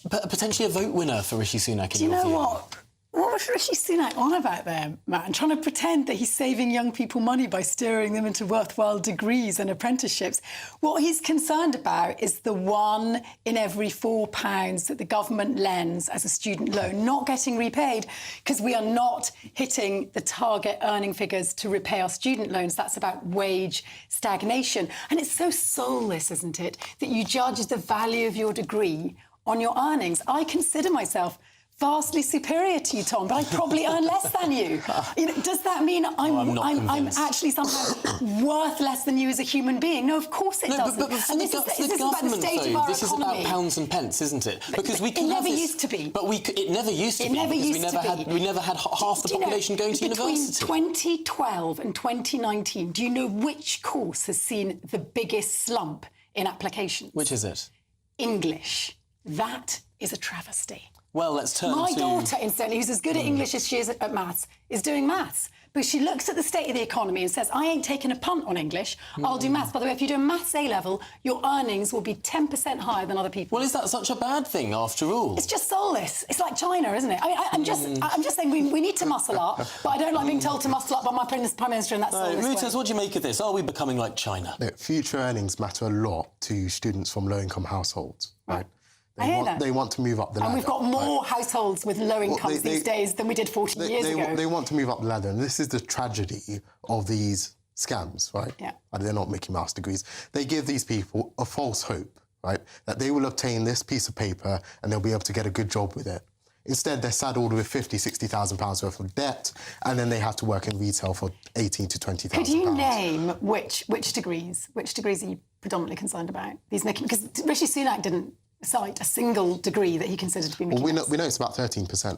potentially a vote winner for Rishi Sunak? Do you know what? What was Rishi Sunak on about there, Matt? And trying to pretend that he's saving young people money by steering them into worthwhile degrees and apprenticeships. What he's concerned about is the 1 in every £4 that the government lends as a student loan not getting repaid because we are not hitting the target earning figures to repay our student loans. That's about wage stagnation. And it's so soulless, isn't it, that you judge the value of your degree on your earnings. I consider myself vastly superior to you, Tom, but I probably earn less than you. Does that mean I'm actually somehow worth less than you as a human being? No, of course it doesn't. But for this is about the state of our economy. This is about pounds and pence, isn't it? Because we can it never used to be. But it never used to be. We never had half the population going to university. Between 2012 and 2019, do you know which course has seen the biggest slump in applications? Which is it? English. That is a travesty. Well, let's turn My daughter, incidentally, who's as good at English as she is at maths, is doing maths But she looks at the state of the economy and says, I ain't taking a punt on English. I'll do maths. By the way, if you do a maths A-level, your earnings will be 10% higher than other people. Well, is that such a bad thing, after all? It's just soulless. It's like China, isn't it? I mean, I'm just saying we need to muscle up, but I don't like being told to muscle up by my Prime Minister in that soulless way. Reuters, what do you make of this? Are we becoming like China? Look, future earnings matter a lot to students from low-income households, right? They want to move up the ladder. And we've got more households with low incomes these days than we did 40 years ago. They want to move up the ladder, and this is the tragedy of these scams, right? Yeah. They're not Mickey Mouse degrees. They give these people a false hope, right, that they will obtain this piece of paper and they'll be able to get a good job with it. Instead, they're saddled with £50,000, £60,000 worth of debt, and then they have to work in retail for £18,000 to £20,000. Could you name which degrees? Which degrees are you predominantly concerned about? Because Rishi Sunak didn't cite a single degree that he considered to be Mickey Mouse. We know it's about 13%.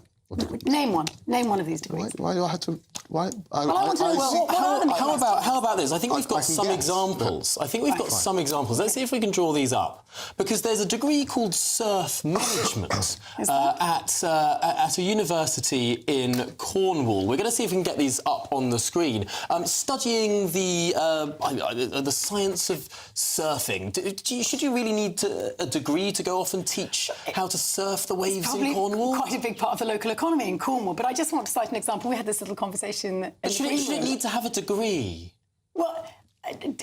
Name one. Name one of these degrees. Why do I have to? Why? I want to know how about this? I think we've got some examples. I think we've got some examples. Let's see if we can draw these up. Because there's a degree called surf management at a university in Cornwall. We're going to see if we can get these up on the screen. Studying the science of surfing. Should you really need a degree to go off and teach how to surf the waves in Cornwall? Quite a big part of the local economy in Cornwall. But I just want to cite an example. We had this little conversation. Should it need to have a degree? Well,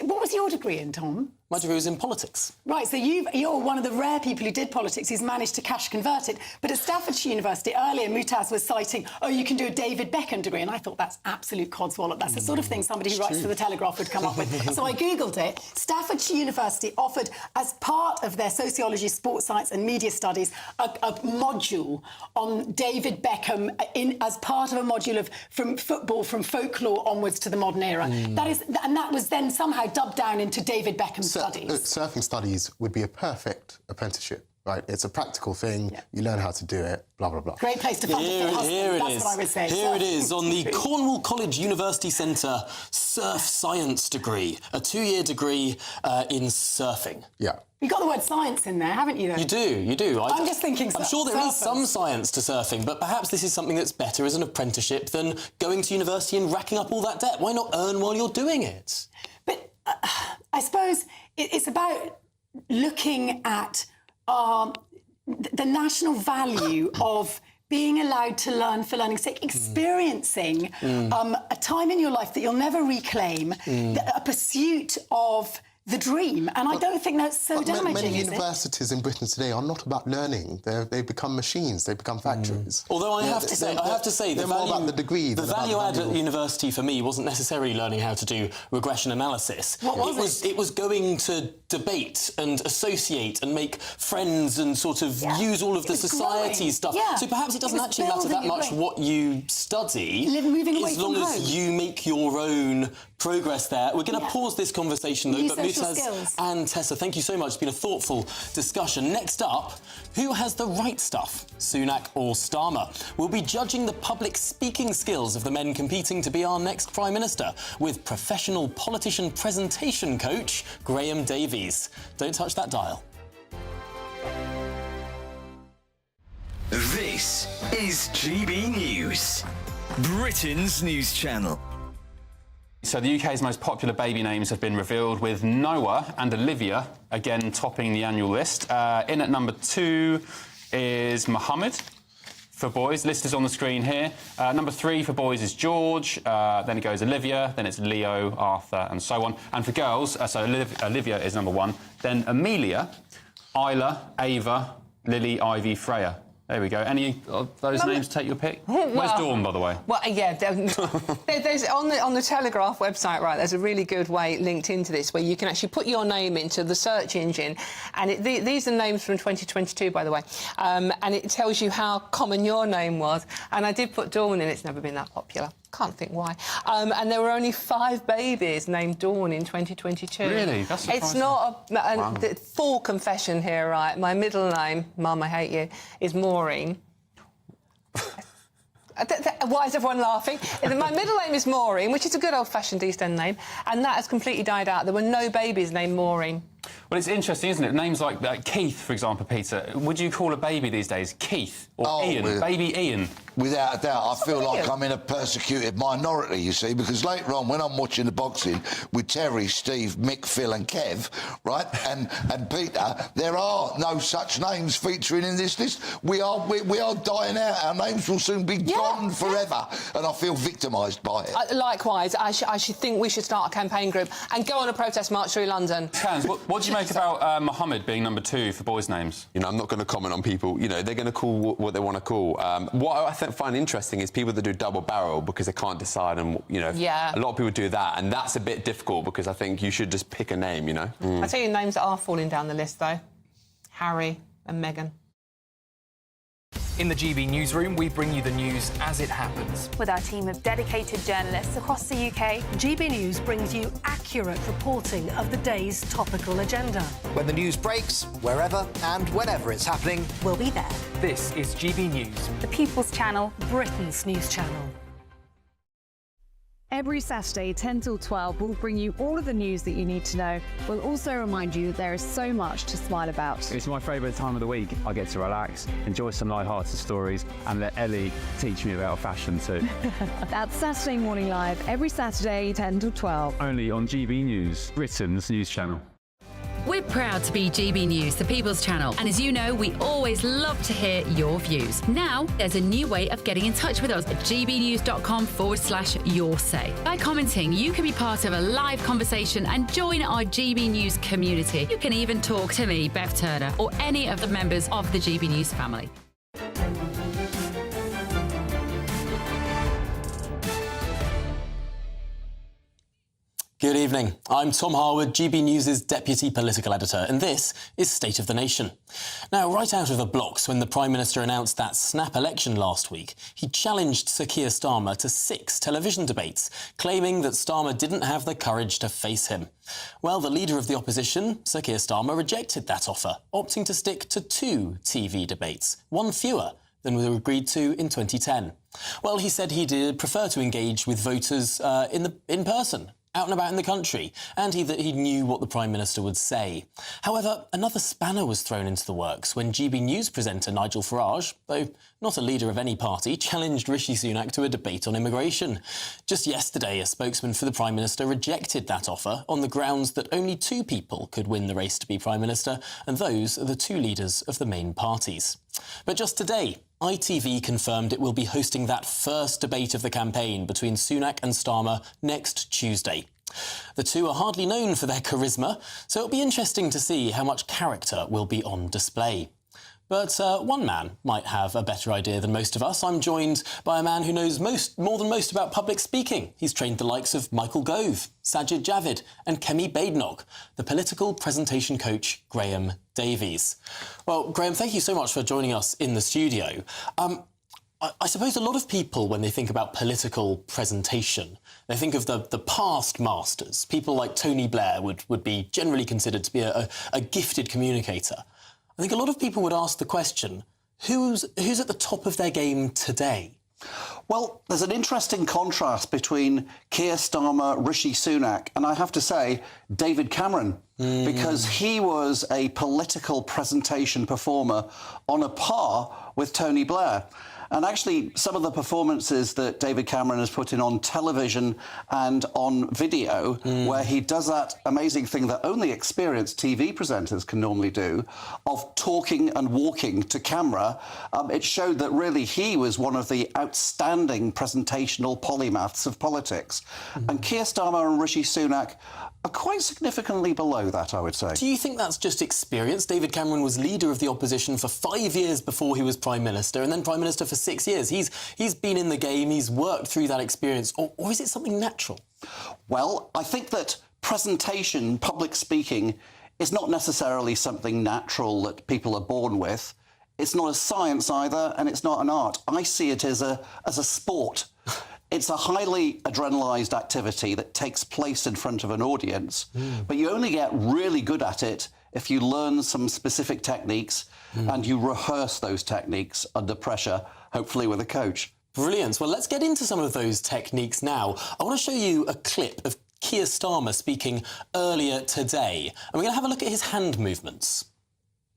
what was your degree in, Tom? My degree was in politics. Right, so you're one of the rare people who did politics who's managed to cash convert it. But at Staffordshire University, earlier, Mutaz was citing, you can do a David Beckham degree. And I thought, that's absolute codswallop. That's the sort of thing somebody who writes for The Telegraph would come up with. So I Googled it. Staffordshire University offered, as part of their sociology, sports science and media studies, a module on David Beckham as part of a module from football, from folklore onwards to the modern era. That was then somehow dubbed down into David Beckham studies. Surfing studies would be a perfect apprenticeship, right? It's a practical thing. You learn how to do it, blah, blah, blah. Great place to fund it. That's what I would say. Here it is, on the Cornwall College University Centre Surf Science degree, a 2-year degree in surfing. Yeah. You got the word science in there, haven't you? You do. I'm just thinking. I'm sure there is some science to surfing, but perhaps this is something that's better as an apprenticeship than going to university and racking up all that debt. Why not earn while you're doing it? But I suppose it's about looking at the national value of being allowed to learn for learning's sake, experiencing a time in your life that you'll never reclaim, a pursuit of the dream. And I don't think that's so damaging, Many universities in Britain today are not about learning. They've become machines. They've become factories. Although I have to say, they're more about the degree. The value add at university for me wasn't necessarily learning how to do regression analysis. What was it? It was going to debate and associate and make friends and sort of use all of the society stuff. Yeah. So perhaps it doesn't actually matter that much what you study, as long as you make your own progress there. We're going to pause this conversation though, but Mutaz and Tessa, thank you so much. It's been a thoughtful discussion. Next up, who has the right stuff, Sunak or Starmer? We'll be judging the public speaking skills of the men competing to be our next Prime Minister with professional politician presentation coach Graham Davies. Don't touch that dial. This is GB News, Britain's news channel. So the UK's most popular baby names have been revealed, with Noah and Olivia again topping the annual list. In at number 2 is Mohammed for boys. List is on the screen here. Number 3 for boys is George. Then it goes Olivia. Then it's Leo, Arthur, and so on. And for girls, so Olivia is number 1. Then Amelia, Isla, Ava, Lily, Ivy, Freya. There we go. Any of those names take your pick? Where's Dawn, by the way? Well, yeah, there's on the Telegraph website, right, there's a really good way linked into this where you can actually put your name into the search engine, and these are names from 2022, by the way, and it tells you how common your name was. And I did put Dawn in. It's never been that popular. Can't think why. And there were only 5 babies named Dawn in 2022. Really? That's surprising. It's not a full confession here, right? My middle name, Mum, I hate you, is Maureen. Why is everyone laughing? My middle name is Maureen, which is a good old-fashioned East End name, and that has completely died out. There were no babies named Maureen. Well, it's interesting, isn't it? Names like Keith, for example, Peter. Would you call a baby these days Keith or Ian? Really? Baby Ian? Without a doubt. I feel like I'm in a persecuted minority, you see, because later on, when I'm watching the boxing with Terry, Steve, Mick, Phil and Kev, right, and Peter, there are no such names featuring in this list. We are dying out. Our names will soon be gone forever, and I feel victimised by it. Likewise, I should think we should start a campaign group and go on a protest march through London. Cans, what do you make about Mohammed being number 2 for boys' names? You know, I'm not going to comment on people. You know, they're going to call what they want to call. What I find interesting is people that do double barrel because they can't decide, and you know, a lot of people do that, and that's a bit difficult because I think you should just pick a name. You know. I tell you names that are falling down the list though: Harry and Meghan. In the GB newsroom, we bring you the news as it happens. With our team of dedicated journalists across the UK, GB News brings you accurate reporting of the day's topical agenda. When the news breaks, wherever and whenever it's happening, we'll be there. This is GB News, the People's Channel, Britain's news channel. Every Saturday, 10 till 12, we'll bring you all of the news that you need to know. We'll also remind you that there is so much to smile about. It's my favourite time of the week. I get to relax, enjoy some light-hearted stories, and let Ellie teach me about fashion too. That's Saturday Morning Live, every Saturday, 10 till 12. Only on GB News, Britain's news channel. We're proud to be GB News, the People's Channel, and as you know, we always love to hear your views. Now, there's a new way of getting in touch with us at gbnews.com/yoursay. By commenting, you can be part of a live conversation and join our GB News community. You can even talk to me, Bev Turner, or any of the members of the GB News family. Good evening. I'm Tom Harwood, GB News' Deputy Political Editor, and this is State of the Nation. Now, right out of the blocks, when the Prime Minister announced that snap election last week, he challenged Sir Keir Starmer to 6 television debates, claiming that Starmer didn't have the courage to face him. Well, the leader of the opposition, Sir Keir Starmer, rejected that offer, opting to stick to 2 TV debates, one fewer than were agreed to in 2010. Well, he said he'd prefer to engage with voters in person, out and about in the country, and that he knew what the Prime Minister would say. However, another spanner was thrown into the works when GB News presenter Nigel Farage, though not a leader of any party, challenged Rishi Sunak to a debate on immigration. Just yesterday, a spokesman for the Prime Minister rejected that offer on the grounds that only 2 people could win the race to be Prime Minister, and those are the 2 leaders of the main parties. But just today, ITV confirmed it will be hosting that first debate of the campaign between Sunak and Starmer next Tuesday. The 2 are hardly known for their charisma, so it'll be interesting to see how much character will be on display. But one man might have a better idea than most of us. I'm joined by a man who knows more than most about public speaking. He's trained the likes of Michael Gove, Sajid Javid and Kemi Badenoch, the political presentation coach Graham Davies. Well, Graham, thank you so much for joining us in the studio. I suppose a lot of people, when they think about political presentation, they think of the past masters. People like Tony Blair would be generally considered to be a gifted communicator. I think a lot of people would ask the question, who's at the top of their game today? Well, there's an interesting contrast between Keir Starmer, Rishi Sunak, and I have to say, David Cameron, because he was a political presentation performer on a par with Tony Blair. And actually, some of the performances that David Cameron has put in on television and on video, where he does that amazing thing that only experienced TV presenters can normally do, of talking and walking to camera, it showed that really he was one of the outstanding presentational polymaths of politics. And Keir Starmer and Rishi Sunak are quite significantly below that, I would say. Do you think that's just experience? David Cameron was leader of the opposition for 5 years before he was Prime Minister, and then Prime Minister for 6 years. He's been in the game, he's worked through that experience, or is it something natural? Well, I think that presentation, public speaking, is not necessarily something natural that people are born with. It's not a science either, and it's not an art. I see it as a sport. It's a highly adrenalised activity that takes place in front of an audience, but you only get really good at it if you learn some specific techniques and you rehearse those techniques under pressure, hopefully with a coach. Brilliant. Well, let's get into some of those techniques now. I want to show you a clip of Keir Starmer speaking earlier today, and we're going to have a look at his hand movements.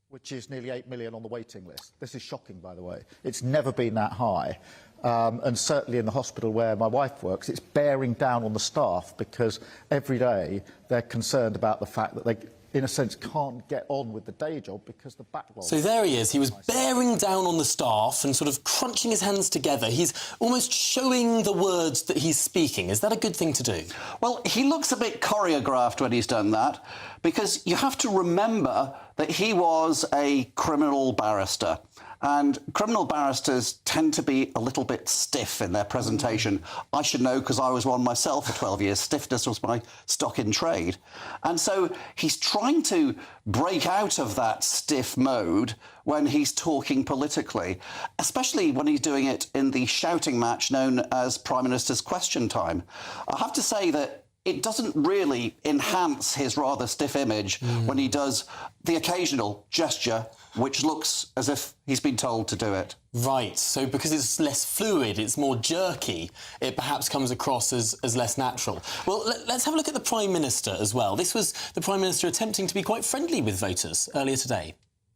Which is nearly 8 million on the waiting list. This is shocking, by the way. It's never been that high. and certainly in the hospital where my wife works, it's bearing down on the staff because every day they're concerned about the fact that they, in a sense, can't get on with the day job because the backlog... So there he is. He was bearing down on the staff and sort of crunching his hands together. He's almost showing the words that he's speaking. Is that a good thing to do? Well, he looks a bit choreographed when he's done that, because you have to remember that he was a criminal barrister. And criminal barristers tend to be a little bit stiff in their presentation. I should know because I was one myself for 12 years. Stiffness was my stock in trade. And so he's trying to break out of that stiff mode when he's talking politically, especially when he's doing it in the shouting match known as Prime Minister's Question Time. I have to say that it doesn't really enhance his rather stiff image when he does the occasional gesture which looks as if he's been told to do it. Right, so because it's less fluid, it's more jerky, it perhaps comes across as less natural. Well, let's have a look at the Prime Minister as well. This was the Prime Minister attempting to be quite friendly with voters earlier today.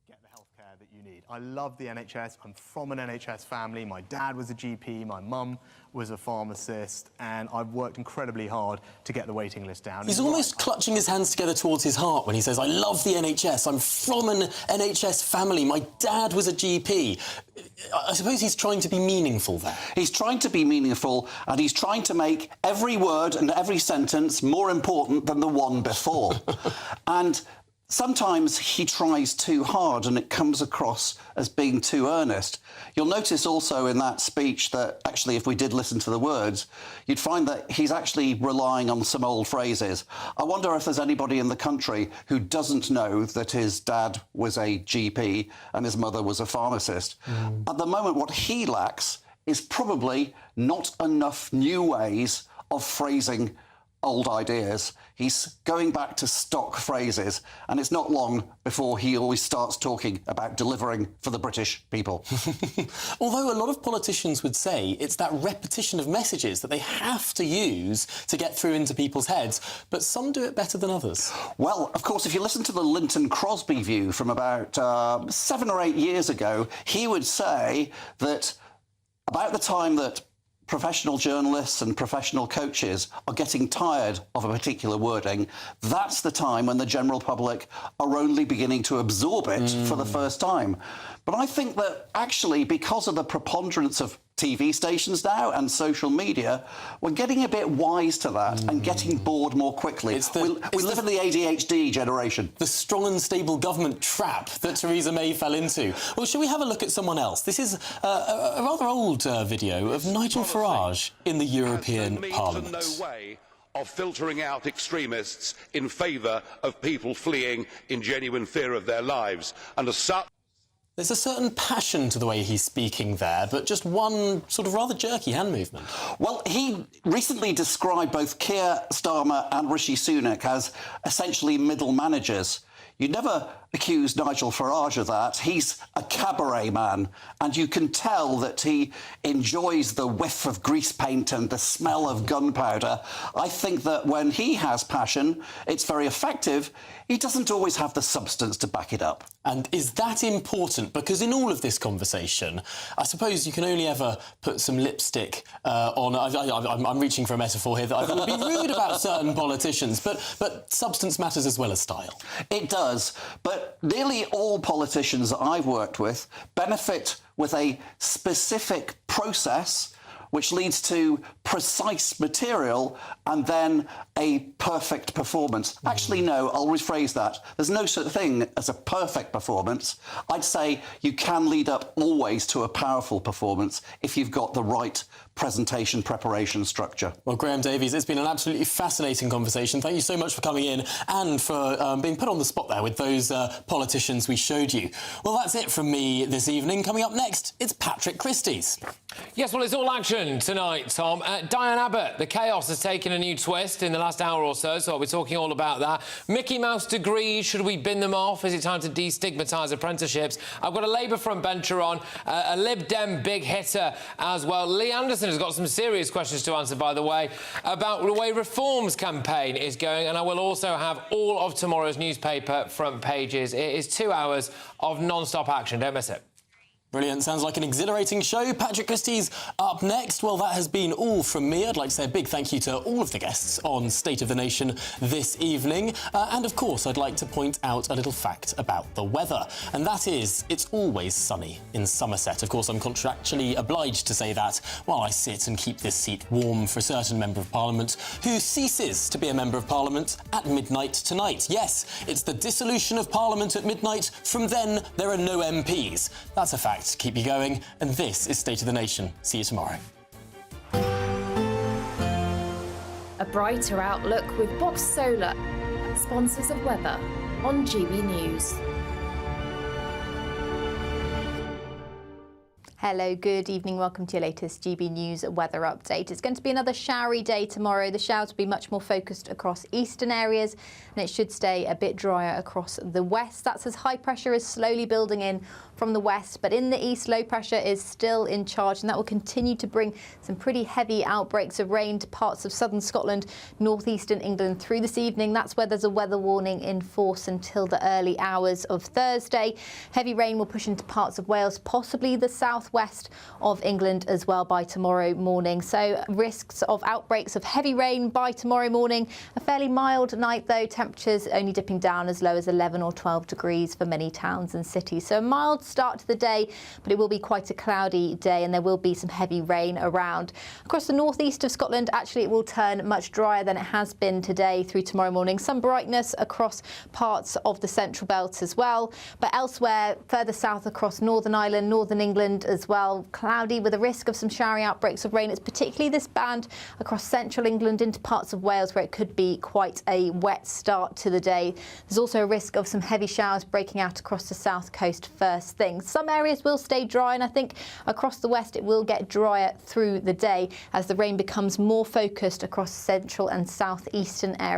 Get the healthcare that you need. I love the NHS. I'm from an NHS family. My dad was a GP, my mum was a pharmacist, and I've worked incredibly hard to get the waiting list down. He's almost clutching his hands together towards his heart when he says, I love the NHS, I'm from an NHS family, my dad was a GP. I suppose he's trying to be meaningful there. He's trying to be meaningful, and he's trying to make every word and every sentence more important than the one before. And sometimes he tries too hard and it comes across as being too earnest. You'll notice also in that speech that actually if we did listen to the words, you'd find that he's actually relying on some old phrases. I wonder if there's anybody in the country who doesn't know that his dad was a GP and his mother was a pharmacist. At the moment, what he lacks is probably not enough new ways of phrasing old ideas. He's going back to stock phrases, and it's not long before he always starts talking about delivering for the British people. Although a lot of politicians would say it's that repetition of messages that they have to use to get through into people's heads, but some do it better than others. Well, of course, if you listen to the Linton Crosby view from about 7 or 8 years ago, he would say that about the time that professional journalists and professional coaches are getting tired of a particular wording, that's the time when the general public are only beginning to absorb it for the first time. But I think that actually, because of the preponderance of TV stations now and social media, we're getting a bit wise to that and getting bored more quickly. We live in the ADHD generation. The strong and stable government trap that Theresa May fell into. Well, shall we have a look at someone else? This is a rather old video of Nigel Farage in the European Parliament. No way of filtering out extremists in favour of people fleeing in genuine fear of their lives. And as such... There's a certain passion to the way he's speaking there, but just one sort of rather jerky hand movement. Well, he recently described both Keir Starmer and Rishi Sunak as essentially middle managers. You'd never accuse Nigel Farage of that. He's a cabaret man, and you can tell that he enjoys the whiff of grease paint and the smell of gunpowder. I think that when he has passion, it's very effective. He doesn't always have the substance to back it up. And is that important? Because in all of this conversation, I suppose you can only ever put some lipstick on... I'm reaching for a metaphor here that I thought would be rude about certain politicians, but substance matters as well as style. It does, but nearly all politicians that I've worked with benefit with a specific process which leads to precise material and then a perfect performance. Actually, no, I'll rephrase that. There's no such thing as a perfect performance. I'd say you can lead up always to a powerful performance if you've got the right presentation preparation structure. Well, Graham Davies, it's been an absolutely fascinating conversation. Thank you so much for coming in and for being put on the spot there with those politicians we showed you. Well, that's it from me this evening. Coming up next, it's Patrick Christie's. Yes, well, it's all action tonight, Tom. Diane Abbott, the chaos has taken a new twist in the last hour or so I'll be talking all about that. Mickey Mouse degrees, should we bin them off? Is it time to destigmatise apprenticeships? I've got a Labour frontbencher on, a Lib Dem big hitter as well. Lee Anderson has got some serious questions to answer, by the way, about the way Reform's campaign is going, and I will also have all of tomorrow's newspaper front pages. It is 2 hours of non-stop action. Don't miss it. Brilliant. Sounds like an exhilarating show. Patrick Christie's up next. Well, that has been all from me. I'd like to say a big thank you to all of the guests on State of the Nation this evening. And, of course, I'd like to point out a little fact about the weather. And that is, it's always sunny in Somerset. Of course, I'm contractually obliged to say that while I sit and keep this seat warm for a certain Member of Parliament who ceases to be a Member of Parliament at midnight tonight. Yes, it's the dissolution of Parliament at midnight. From then, there are no MPs. That's a fact. Keep you going, and this is State of the Nation. See you tomorrow. A brighter outlook with Box Solar, sponsors of weather on GB News. Hello, good evening. Welcome to your latest GB News weather update. It's going to be another showery day tomorrow. The showers will be much more focused across eastern areas, and it should stay a bit drier across the west. That's as high pressure is slowly building in from the west, but in the east, low pressure is still in charge, and that will continue to bring some pretty heavy outbreaks of rain to parts of southern Scotland, northeastern England through this evening. That's where there's a weather warning in force until the early hours of Thursday. Heavy rain will push into parts of Wales, possibly the southwest of England as well by tomorrow morning. So risks of outbreaks of heavy rain by tomorrow morning. A fairly mild night though, temperatures only dipping down as low as 11 or 12 degrees for many towns and cities. So a mild start to the day, but it will be quite a cloudy day and there will be some heavy rain around. Across the northeast of Scotland, actually it will turn much drier than it has been today through tomorrow morning. Some brightness across parts of the central belt as well, but elsewhere further south across Northern Ireland, Northern England as well, cloudy with a risk of some showery outbreaks of rain. It's particularly this band across central England into parts of Wales where it could be quite a wet start to the day. There's also a risk of some heavy showers breaking out across the south coast first thing. Some areas will stay dry, and I think across the west it will get drier through the day as the rain becomes more focused across central and southeastern areas.